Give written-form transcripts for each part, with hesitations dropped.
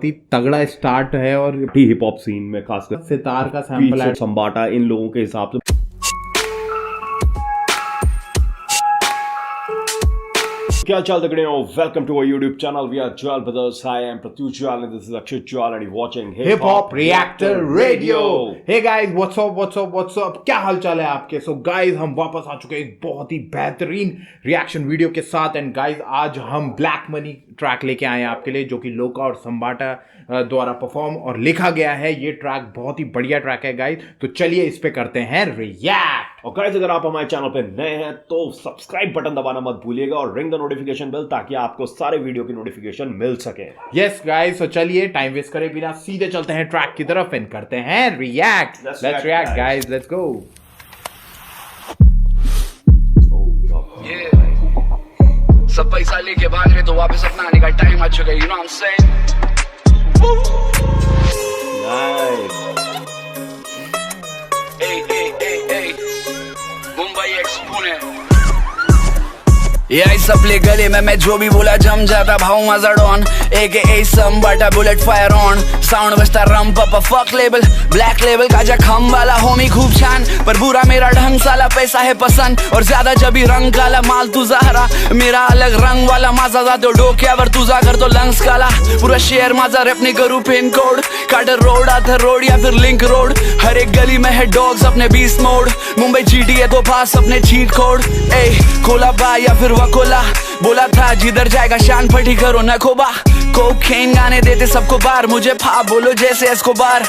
तगड़ा स्टार्ट है और हिप हॉप सीन में खासकर सितार का सैंपल है, संबाटा इन लोगों के हिसाब से। क्या चाल तगड़े हो? Welcome to our YouTube channel. We are Jwal brothers. I am Pratyush Jwal and this is Akshay Jwal and you watching hip hop reactor radio. Hey guys, what's up, क्या हाल चाल है आपके? सो गाइस, हम वापस आ चुके हैं एक बहुत ही बेहतरीन रिएक्शन वीडियो के साथ। एंड गाइस, आज हम ब्लैक मनी ट्रैक लेके आए हैं आपके लिए, जो कि लोका और संबाटा द्वारा परफॉर्म और लिखा गया है। ये ट्रैक बहुत ही बढ़िया ट्रैक है गाइस, तो चलिए इस पे करते हैं रिएक्ट। और गाइस, अगर आप हमारे चैनल पे नए हैं तो सब्सक्राइब बटन दबाना मत भूलिएगा और रिंग द नोटिफिकेशन बेल, ताकि आपको सारे वीडियो की नोटिफिकेशन मिल सके। यस गाइस, तो चलिए टाइम वेस्ट करे बिना सीधे चलते हैं ट्रैक की तरफ एंड करते हैं react. Let's react guys, let's go. सब पैसा लेके भाग रहे तो वापस अपना आने का टाइम आ चुका है। You know what I am saying? Mumbai x Pune ये सपले गले में मैं जो भी बोला जम जाता भाव मजा डॉन AKA संबाटा बुलेट फायर ऑन साउंड बजता रम पापा फक लेबल ब्लैक लेबल काजा खम वाला होमी खूब छान पर बुरा मेरा ढंग साला पैसा है पसंद और ज्यादा जब भी रंग काला माल तुझा हरा मेरा अलग रंग वाला माझा जातो डोक्यावर तुझा करतो लंग्स काला पूरा शेअर माझा रेपने करू पिन कोड काटर रोड आधर रोड या फिर लिंक रोड हर एक गली में है डॉग्स अपने बीस्ट मोड मुंबई GTA तो पास अपने चीट कोड ए खोला बा या फिर वकोला बोला था जिधर जाएगा शान फटी करो न खोबा कोकेन गाने देते सबको बार मुझे फा बोलो जैसे एस्कोबार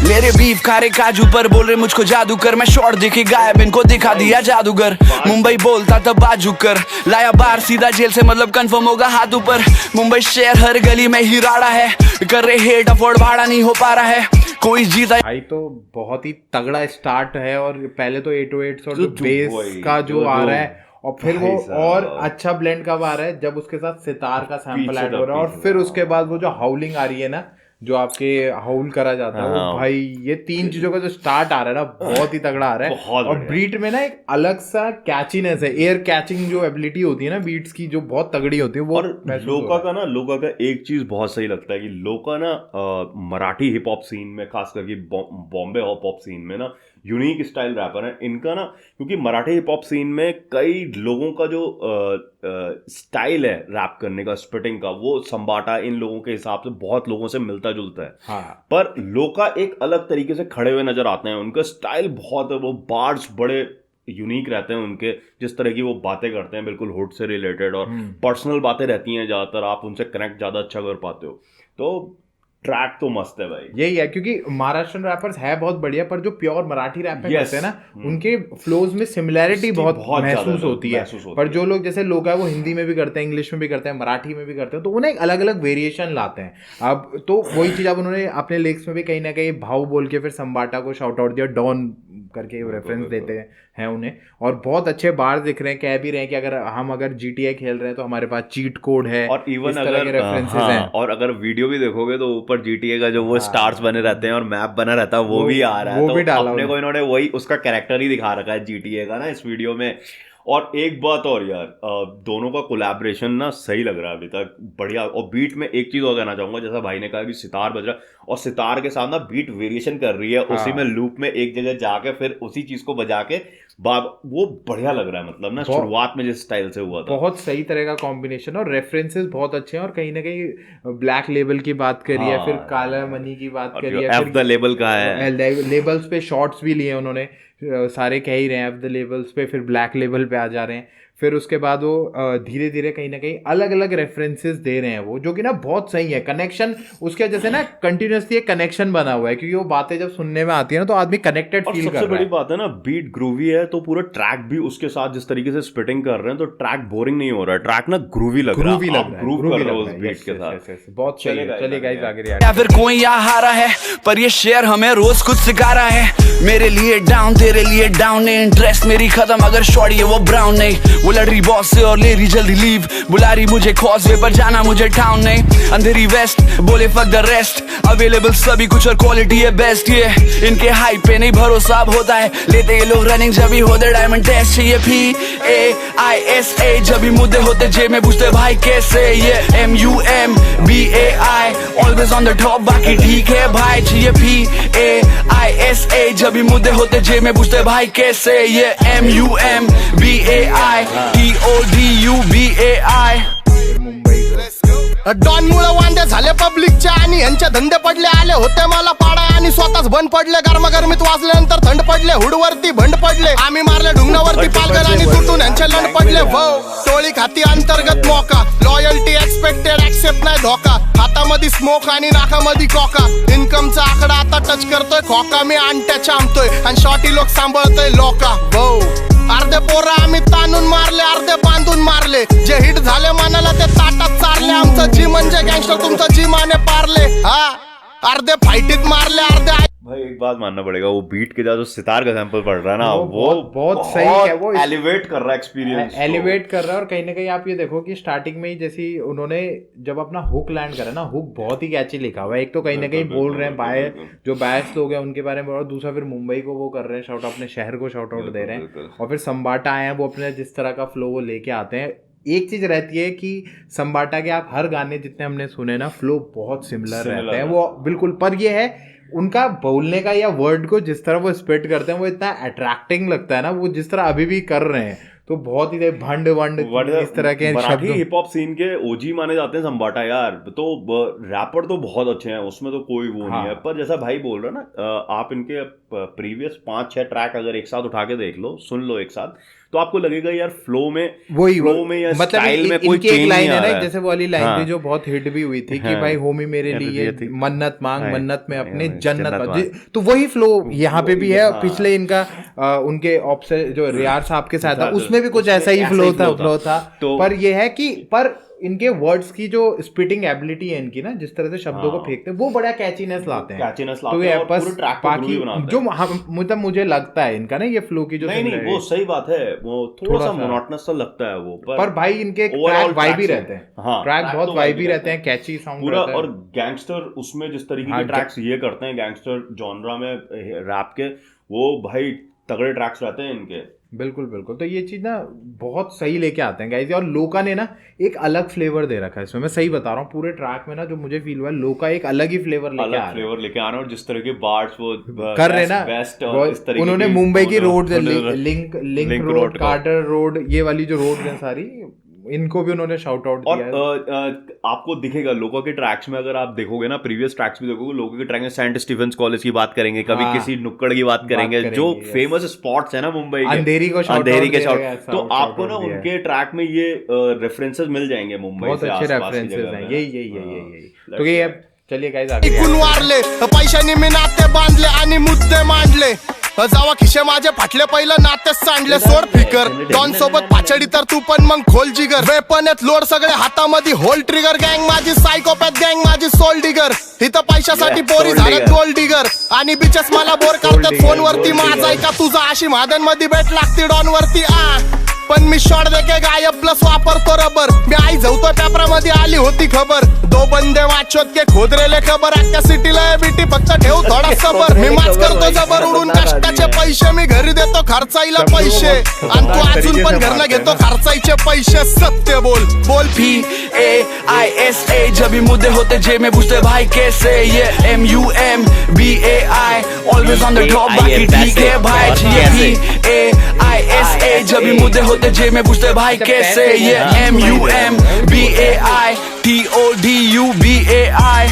मेरे बीफ खारे काजू पर बोल रहे मुझको जादूगर मैं शॉर्ट दिखी गायब इनको दिखा दिया जादूगर मुंबई बोलता तब बाजू कर लाया बाहर सीधा जेल से मतलब कंफर्म होगा हाथ ऊपर मुंबई शहर हर गली में ही राड़ा है कर रहे हेट अफोर्ड भाड़ा नहीं हो पा रहा है कोई जीता भाई। तो बहुत ही तगड़ा स्टार्ट है और पहले तो 808 और बेस का जो आ रहा है और फिर वो और अच्छा ब्लेंड कब आ रहा है जब उसके साथ सितार का सैंपल ऐड हो रहा है और फिर उसके बाद वो जो हाउलिंग आ रही है ना, जो आपके हाउल करा जाता है वो भाई, ये तीन चीजों का जो स्टार्ट आ रहा है ना बहुत ही तगड़ा आ रहा है। और बीट में ना एक अलग सा कैचीनेस है, एयर कैचिंग जो एबिलिटी होती है ना बीट्स की, जो बहुत तगड़ी होती है वो। और लोका का एक चीज बहुत सही लगता है कि लोका ना मराठी हिप हॉप सीन में, खास करके बॉम्बे हिप हॉप सीन में ना यूनिक स्टाइल रैपर है इनका ना, क्योंकि मराठी हिप हॉप सीन में कई लोगों का जो स्टाइल है रैप करने का, स्पिटिंग का, वो संबाटा इन लोगों के हिसाब से बहुत लोगों से मिलता जुलता है। हाँ। पर लोका एक अलग तरीके से खड़े हुए नजर आते हैं, उनका स्टाइल बहुत है, वो बार्स बड़े यूनिक रहते हैं उनके, जिस तरह की वो बातें करते हैं बिल्कुल हुड से रिलेटेड और पर्सनल बातें रहती हैं ज्यादातर, आप उनसे कनेक्ट ज्यादा अच्छा कर पाते हो। तो ट्रैक तो मस्त है भाई। यही है, क्योंकि महाराष्ट्रन रैपर्स है बहुत बढ़िया, पर जो प्योर मराठी रैप में करते हैं ना उनके फ्लोज में सिमिलैरिटी बहुत महसूस होती है। पर जो लोग जैसे लोग है वो हिंदी में भी करते हैं, इंग्लिश में भी करते हैं, मराठी में भी करते हैं, तो उन्हें एक अलग अलग वेरिएशन लाते हैं। अब तो वही चीज अब उन्होंने अपने लिरिक्स में भी कहीं ना कहीं भाव बोल के फिर संबाटा को शाउट आउट दिया, डॉन करके रेफरेंस देते हैं उन्हें, और बहुत अच्छे बार दिख रहे हैं, कह भी रहे हैं कि अगर GTA खेल रहे हैं तो हमारे पास चीट कोड है और इवन अगर रेफरेंसेस हैं। और अगर वीडियो भी देखोगे तो ऊपर GTA का जो वो स्टार्स बने रहते हैं और मैप बना रहता है वो भी आ रहा है, तो अपने को इन्होंने वही उसका कैरेक्टर ही दिखा रखा है GTA का ना इस वीडियो में। और एक बात और यार, दोनों का कोलैबोरेशन ना सही लग रहा है अभी तक, बढ़िया। और बीट में एक चीज और कहना चाहूंगा, जैसा भाई ने कहा कि सितार बज रहा है और सितार के साथ ना बीट वेरिएशन कर रही है, उसी में लूप में एक जगह जाके फिर उसी चीज को बजा के वो बढ़िया लग रहा है। मतलब ना शुरुआत में जिस स्टाइल से हुआ था बहुत सही तरह का कॉम्बिनेशन और रेफरेंसेस बहुत अच्छे हैं। और कहीं ना कहीं ब्लैक लेबल की बात करी है, फिर काला मनी की बात करी है, एफ द लेबल का है, लेबल्स पे शॉर्ट्स भी लिए उन्होंने, सारे कह ही रहे हैं एफ द लेबल्स पे, फिर ब्लैक लेबल पे आ जा रहे हैं, फिर उसके बाद वो धीरे धीरे कहीं ना कहीं अलग अलग रेफरेंसेस दे रहे हैं वो, जो कि ना बहुत सही है। कनेक्शन उसके जैसे ना कंटिन्यूसली एक कनेक्शन बना हुआ है, क्योंकि वो बातें जब सुनने में आती है ना तो आदमी कनेक्टेड फील कर रहा है। सबसे बड़ी बात है ना, बीट ग्रूवी है तो पूरा ट्रैक भी उसके साथ जिस तरीके से स्पिटिंग कर रहे हैं तो ट्रैक बोरिंग नहीं हो रहा है, ट्रैक ना ग्रूवी लग रहा है, ग्रूव कर रहे हो उस बीट के साथ। बहुत चलिए गाइस आगे या फिर कोई यहाँ हारा है पर ये शेयर हमें रोज कुछ सिखा रहा है, मेरे लिए डाउन तेरे लिए डाउन नहीं, इंटरेस्ट मेरी खत्म अगर शॉर्ट ये वो ब्राउन नहीं, वो लड़ रही बॉस से और ले रही जल्दी लीव, बुला रही मुझे कॉजवे पर जाना मुझे टाउन नहीं, अंधेरी वेस्ट बोले फक द रेस्ट, अवेलेबल सभी कुछ और क्वालिटी है बेस्ट ये, इनके हाइप पे नहीं भरोसा अब होता है, लेते ये लोग रनिंग जब भी होते डायमंड टेस्ट। ये PAISA जब भी मुद्दे होते जेब में पूछते भाई कैसे, ये MUMBAI always on the top बाकी ठीक है भाई। ये PAISA जब भी मुद्दे होते जेब में पूछते भाई कैसे, ये MUMBAI TODUBAI। डॉन मुळे वांदे झाले पब्लिकचे आणि यांचे धंदे पडले, आले होते मला पाडा आणि स्वतःच बंद पडले, गरमागरमीत वाजल्यानंतर थंड पडले, हुडवरती भंड पडले, आम्ही मारले ढुंगणावरती पालघर आणि तुटून यांचे लंड पडले। टोळी खाती अंतर्गत मोका, लॉयल्टी एक्सपेक्टेड ऍक्सेप्ट नाही धोका, हातामध्ये स्मोक आणि नाकामध्ये कोका, इन्कमचा आकडा आता टच करतोय खोका, मी अंट्याच्या आमतोय आणि शॉर्टी लोक सांभाळतोय लोका। अर्धे पोरं आम्ही ताणून मारले, अर्धे बांधून मारले, जे हिट झाले मनाला ते ताटात चारले, आमचं जी म्हणजे गँगस्टर तुमचं जी माने पारले, हा अर्धे फाइटित मारले अर्धे। भाई एक बात मानना पड़ेगा, वो बीट के जो सितार का सैंपल पड़ रहा है ना, वो बहुत सही है, वो एलिवेट कर रहा है एक्सपीरियंस, एलिवेट कर रहा है। और कहीं ना कहीं आप ये देखो कि स्टार्टिंग में ही जैसी उन्होंने जब अपना हुक लैंड करा ना, हुक बहुत ही कैची लिखा हुआ है। एक तो कहीं ना कहीं बोल रहे हैं जो बायस लोग हैं उनके बारे में, और दूसरा फिर मुंबई को वो कर रहे हैं शाउट, अपने शहर को शाउट आउट दे रहे हैं, और फिर संबाटा आए हैं वो अपने जिस तरह का फ्लो वो लेके आते हैं। एक चीज रहती है कि संबाटा के आप हर गाने जितने हमने सुने ना, फ्लो बहुत सिमिलर रहते हैं वो बिल्कुल, पर ये है उनका बोलने का या वर्ड को जिस तरह वो स्प्रेड करते हैं वो इतना अट्रैक्टिंग लगता है ना, वो जिस तरह अभी भी कर रहे हैं, तो बहुत ही भंड वंड इस तरह के शब्द। हिप हॉप सीन के ओजी माने जाते हैं संबाटा यार, तो रैपर तो बहुत अच्छे हैं, उसमें तो कोई वो नहीं है। पर जैसा भाई बोल रहा ना, आप इनके प्रीवियस 5-6 ट्रैक अगर एक साथ उठा के देख लो, सुन लो एक साथ, तो आपको लगेगा यार फ्लो में या मतलब स्टाइल में कोई चेंज नहीं आ रहा है। जैसे वो वाली लाइन थी जो बहुत हिट भी हुई थी कि भाई होमी मेरे लिए मन्नत मांग, मन्नत में अपने जन्नत, तो वही फ्लो यहाँ पे भी है। पिछले इनका उनके ऑप्शन जो रियाज साहब के साथ था उसमें भी कुछ ऐसा ही फ्लो था, पर ये है कि पर इनके वर्ड्स की जो स्पिटिंग एबिलिटी है इनकी ना, जिस तरह से शब्दों को फेंकते हैं वो बड़ा कैचीनेस लाते हैं, तो ये बस बाकी जो मतलब मुझे लगता है इनका ना ये फ्लो की जो नहीं वो सही बात है, वो थोड़ा सा मोनोटोनस सा लगता है वो, पर भाई इनके ट्रैक वाइबी रहते हैं, ट्रैक बहुत वाइबी रहते हैं, कैची साउंड पूरा। और गैंगस्टर उसमें जिस तरीके के ट्रैक्स ये करते हैं गैंगस्टर जॉनरा में रैप के, वो भाई तगड़े ट्रैक्स रहते हैं इनके। बिल्कुल बिल्कुल, तो ये चीज ना बहुत सही लेके आते हैं गाइस। और लोका ने ना एक अलग फ्लेवर दे रखा है इसमें, मैं सही बता रहा हूँ, पूरे ट्रैक में ना जो मुझे फील हुआ है, लोका एक अलग ही फ्लेवर लेके आ रहा है, और जिस तरह के बार्ड्स वो कर रहे ना, उन्होंने मुंबई की road, link road, Carter road, ये वाली जो रोड है सारी, इनको भी उन्होंने शाउट आउट दिया है। आपको दिखेगा लोगों के ट्रैक्स में, अगर आप देखोगे ना प्रीवियस ट्रैक्स भी देखोगे, लोगों के ट्रैक में सेंट स्टीफेंस कॉलेज की बात करेंगे, कभी किसी नुक्कड़ की बात करेंगे, जो फेमस स्पॉट्स है ना मुंबई के, अंधेरी के शाउट, तो आपको ना उनके ट्रैक में ये रेफरेंसेस मिल जाएंगे मुंबई से, बहुत अच्छे रेफरेंसेस हैं, यही तो ये चलिए गाइस आगे पैशानी मी नाते बांधले आणि मुद्दे मांडले, जावा खिशे माझे फाटले पहिलं नाते सांडले, सोड फिकर डॉन सोबत पाचडी तर तू पण मग खोल जिगर, वेपन आहेत लोड सगळे हातामध्ये होल ट्रिगर, गँग माझी सायकोपॅथ, गँग माझी सोल डिगर, इथं पैशासाठी पोरी झाल्यात गोल्ड डिगर, आणि बिचेस मला बोर करतात फोनवरती, माझा ऐका तुझा अशी महादन मध्ये भेट लागते डॉन वरती, पण मी शॉट देके गायब प्लस वापरतो रबर, मी आई जाऊतो पेपरामध्ये आली होती खबर, दो बंदे वाचोत के खोदरेले खबर, अख्ख्या सिटीला बीटी फक्त ठेव थोडा सबर, मी माच करतो जबर उडून कष्टाचे पैसे, मी घरी देतो खर्चाईला पैसे, आणि तू अजून पण घरला घेतो खर्चाईचे पैसे, सत्य बोल PAISA जब भी मुद्दे होते जेब में पूछते भाई कैसे, ये MUMBAI always on the top बाकी ठीक है भाई। ये PAISA जब भी मुद्दे होते जेब में पूछते भाई कैसे, ये MUMBAI TODUBAI।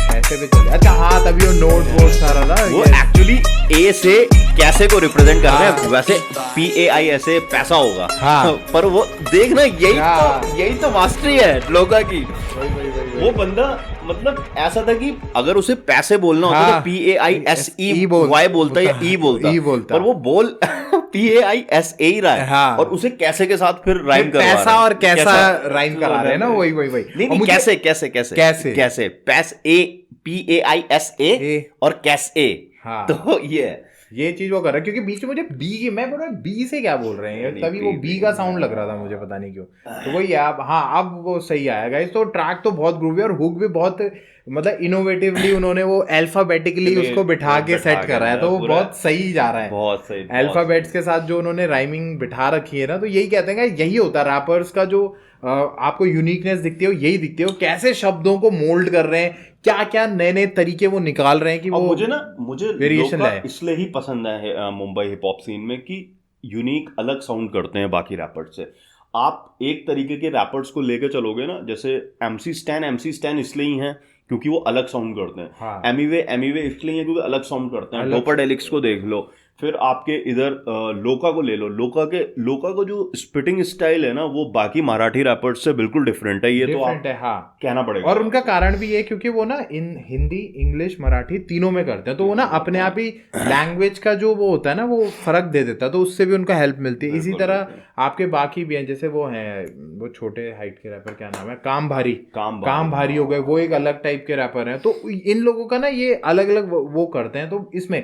ऐसे भी चले, अच्छा हाँ तभी वो नोट बोर्ड सारा ना, वो एक्चुअली ए से कैसे को रिप्रेजेंट कर रहे हैं, वैसे PAISA पैसा होगा, पर वो देखना यही तो मास्टरी है लोगों की। वो बंदा मतलब ऐसा था कि अगर उसे पैसे बोलना होता तो PAISEY बोलता या E बोलता, पर वो बोल PAISA ही रहा है, और उसे कैसे के साथ फिर राइम करवा रहा है, पैसा और कैसा राइम करा रहे हैं ना, वही नहीं कैसे PAISA और कैसे, तो ये ये चीज वो कर रहा है, क्योंकि बीच में मुझे बी, मैं बोल रहा बी से क्या बोल रहे हैं, तभी वो बी का साउंड लग रहा था मुझे, पता नहीं क्यों। तो वही आप, हाँ अब वो सही आया गाइस। तो ट्रैक तो बहुत ग्रूवी और हुक भी बहुत, मतलब इनोवेटिवली उन्होंने वो अल्फाबेटिकली उसको बिठा के सेट करा है, तो वो बहुत सही जा रहा है, बहुत सही। अल्फाबेट्स के साथ जो उन्होंने राइमिंग बिठा रखी है ना, तो यही कहते हैं यही होता है रैपर्स का, जो आपको यूनिकनेस दिखती है यही दिखती है, कैसे शब्दों को मोल्ड कर रहे हैं, क्या क्या नए नए तरीके वो निकाल रहे हैं कि वो मुझे वेरिएशन है। इसलिए ही पसंद है मुंबई हिप हॉप सीन में कि यूनिक अलग साउंड करते हैं बाकी रैपर्स से। आप एक तरीके के रैपर्स को लेके चलोगे ना, जैसे एमसी स्टैन इसलिए ही है क्योंकि वो अलग साउंड करते हैं। हाँ। एमीवे इसलिए है क्योंकि अलग साउंड करते हैं। डोपाडेलिक्स को देख लो, फिर आपके इधर लोका को ले लो, लोका को जो स्पिटिंग स्टाइल है ना, वो बाकी मराठी रैपर्स से बिल्कुल डिफरेंट है। ये तो आप हाँ कहना पड़ेगा। और उनका कारण भी ये क्योंकि वो ना इन हिंदी, इंग्लिश, मराठी तीनों में करते हैं, तो वो ना अपने आप ही लैंग्वेज का जो वो होता है ना, वो फर्क दे देता है, तो उससे भी उनका हेल्प मिलती है। इसी तरह आपके बाकी भी हैं, जैसे वो हैं, वो छोटे हाइट के रैपर, क्या नाम है, काम भारी हो गए, वो एक अलग टाइप के रैपर हैं। तो इन लोगों का ना ये अलग अलग वो करते हैं, तो इसमें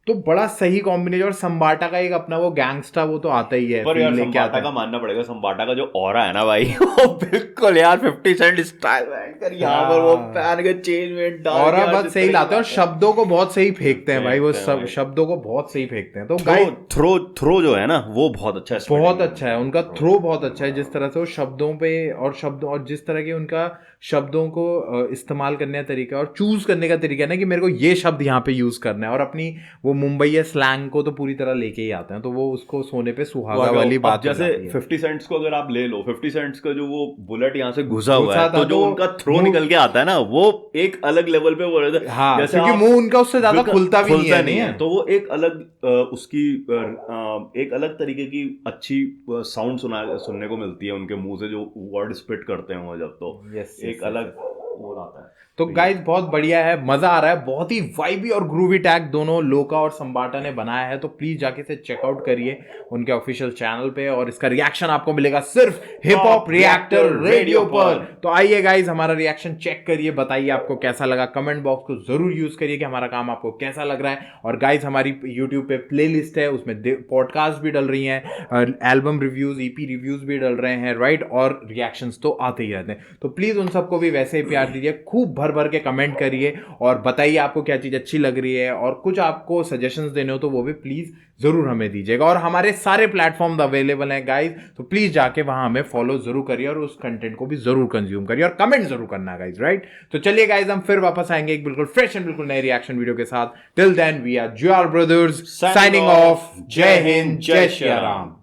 तो बड़ा सही कॉम्बिनेशन। और संबाटा का एक अपना वो गैंगस्टर वो तो आता ही है, पर यार संबाटा का मानना पड़ेगा, संबाटा का जो ऑरा है ना भाई, वो बिल्कुल यार 50 सेंट स्टाइल कर, यहाँ पर वो पैन के चेंज में ऑरा बहुत सही लाते हैं और शब्दों को बहुत सही फेंकते हैं भाई, वो सब शब्दों को बहुत सही फेंकते हैं। तो थ्रो जो है ना वो बहुत अच्छा है, बहुत अच्छा है उनका थ्रो, बहुत अच्छा है, जिस तरह से वो शब्दों पे और जिस तरह के उनका शब्दों को इस्तेमाल करने का तरीका और चूज करने का तरीका है ना, कि मेरे को ये शब्द यहाँ पे यूज करना है। और अपनी वो मुंबई या स्लैंग को तो पूरी तरह लेके ही आते हैं, तो वो उसको सोने पे सुहागा वाली बात। जैसे 50 सेंट्स को अगर आप ले लो, 50 सेंट्स का जो वो बुलेट यहाँ से घुसा हुआ है, तो जो उनका थ्रो निकल के आता है ना, वो एक अलग लेवल पे वो रहता है। हाँ, जैसे क्योंकि मुंह उनका उससे ज्यादा खुलता भी नहीं है, तो वो एक अलग उसकी एक अलग तरीके की अच्छी साउंड सुनने को मिलती है उनके मुंह से, जो वर्ड स्पिट करते हैं वो, जब तो एक अलग वो आता है। तो गाइस बहुत बढ़िया है, मजा आ रहा है, बहुत ही वाइबी और ग्रूवी टैग दोनों लोका और संबाटा ने बनाया है। तो प्लीज जाके से चेकआउट करिए उनके ऑफिशियल चैनल पे, और इसका रिएक्शन आपको मिलेगा सिर्फ हिप हॉप रिएक्टर रेडियो पर। तो आइए गाइस हमारा रिएक्शन चेक करिए, बताइए आपको कैसा लगा, कमेंट बॉक्स को जरूर यूज करिए कि हमारा काम आपको कैसा लग रहा है। और गाइस हमारी यूट्यूब पे प्लेलिस्ट है, उसमें पॉडकास्ट भी डल रही हैं, एल्बम रिव्यूज, ईपी रिव्यूज भी डल रहे हैं, राइट, और रिएक्शंस तो आते ही रहते हैं। तो प्लीज उन सबको भी वैसे ही प्यार दीजिए, खूब भर के कमेंट करिए और बताइए आपको क्या चीज अच्छी लग रही है, और कुछ आपको सजेशंस देने हो तो वो भी प्लीज जरूर हमें दीजिएगा। और हमारे सारे प्लेटफॉर्म अवेलेबल हैं गाइस, तो प्लीज जाके वहां हमें फॉलो जरूर करिए और उस कंटेंट को भी जरूर कंज्यूम करिए और कमेंट जरूर करना गाइस, राइट। तो चलिए गाइस हम फिर वापस आएंगे एक बिल्कुल फ्रेश एंड बिल्कुल नए रिएक्शन वीडियो के साथ। Till then we are Jwar brothers signing off. जय हिंद, जय श्री राम।